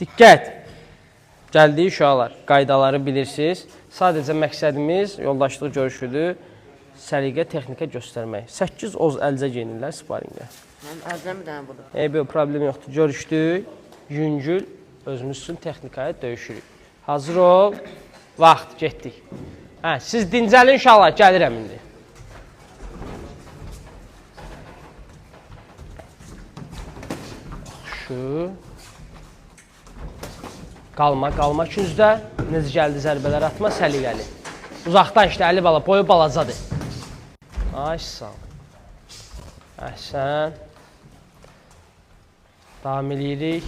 Diqqət! Gəldik uşaqlar, qaydaları bilirsiniz. Sadəcə məqsədimiz yoldaşlıq görüşüdür, səliqə, texnika göstərmək. 8 oz əlcə geyinirlər sparingə. Mənim əlcəm bir dənə budur. Bir problem yoxdur. Görüşdük, yüngül, özümüz üçün texnikaya döyüşürük. Hazır ol, vaxt, getdik. Siz dincəlin uşaqlar, gəlirəm indi. Şu. Qalma küncdə. Necə gəldi zərbələr atma, səliqəli. Uzaqdan işte əli bala, boyu balacadır. Ay sağ ol. Əhsən. Davam eləyirik.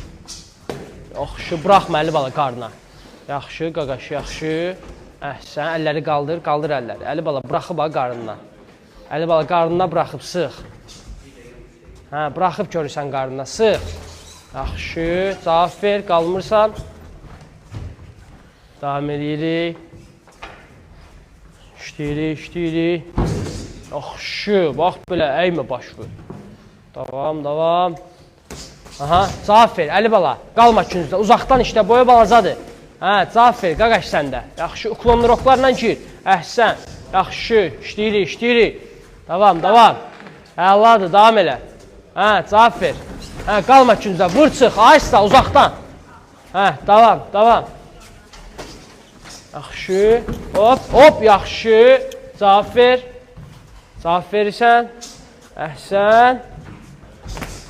Yaxşı, buraxma əli bala qarına. Yaxşı, qaqaşı, yaxşı. Əhsən, əlləri qaldır, qaldır əlləri. Əli bala, buraxıb ha qarnına. Əli bala, qarnına buraxıb, sıx. Buraxıb görürsən qarnına, sıx. Yaxşı, cavab ver, qalmırsan. Davam eləyirik. İşləyirik. Yaxşı, bax belə, əymə baş vur. Davam. Aha, cavab ver, Əli bala, qalma küncdə, uzaqdan işlə, boyu balacadır. Cavab ver, qaqaş səndə. Yaxşı, uklonlu roklarla gir. Əhsən, yaxşı, işləyirik. Davam. Əladır, davam elə. Cavab ver. Qalma küncdə, vur çıx, ayıqsa, uzaqdan. Davam. Yaxşı, hop, yaxşı, cavab ver. Cavab verirsən, əhsən.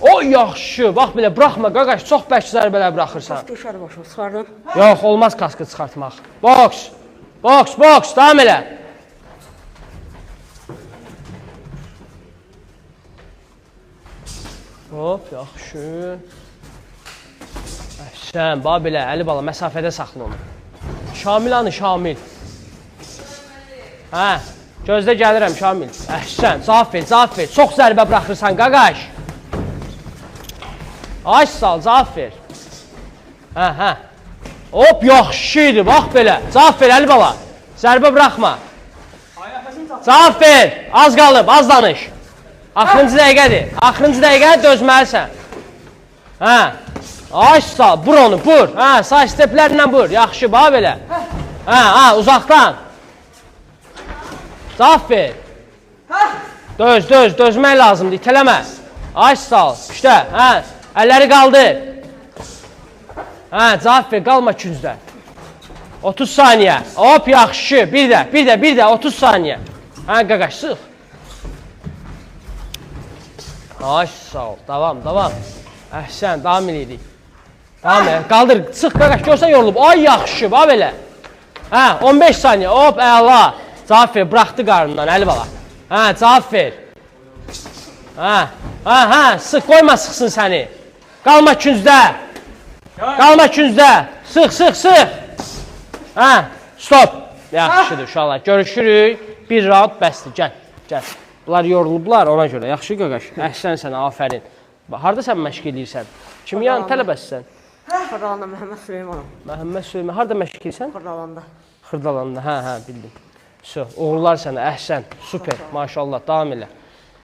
O, yaxşı, bax belə, buraxma, qaqaş, çox bəlkə zərbələr buraxırsan. Kaskı uşarı başa, çıxardın. Yox, olmaz kaskı çıxartmaq. Boks, davam elə. Hop, yaxşı. Əhsən, bax belə, Əli bala, məsafədə saxla onu. Şamil hanı, Şamil? Gözdə gəlirəm, Şamil. Əhsən, cavab ver. Çox zərbə buraxırsan, qaqaş. Ay sal, cavab ver. Hop, yaxşıydı, bax belə. Cavab ver, Əli bala. Zərbə buraxma. Cavab ver, az qalıb, az danış. Axırıncı dəqiqədir, dözməlisən. Ay sal, bur onu, bur. Say steplərlə bur, yaxşı, bax belə. Uzaqdan. Cavab ver. Dözmək lazımdır, itələmə. Ay sal, işdə, əlləri qaldır. Cavab ver, qalma küncdə. 30 saniyə. Hop, yaxşı, bir də, 30 saniyə. Qaqaş, sıx. Ay sal, davam. Əhsən, davam edirik. Qaldır, sıx qaqaş, görsən yorulub. Ay yaxşı, bax belə. 15 saniyə, hop, əla. Cavab ver, buraxdı qarnından, Əli bala. Cavab ver. Sıx, qoyma sıxsın səni. Qalma küncdə. Sıx. Stop. Yaxşıdır, uşaqlar. Görüşürük. Bir rahat bəsdir, gəl. Bunlar yorulublar, ona görə. Yaxşı, qaqaş. Əhsən sənə, afərin. Harada sən məşq edirsən? Kimi yan tələbəsən? Xırdalanda Məhəmməd Süleymanov. Məhəmməd Süleyman, harada məşq edirsən? Xırdalanda, bildim. Uğurlar sənə, əhsən, super, maşallah, davam elə.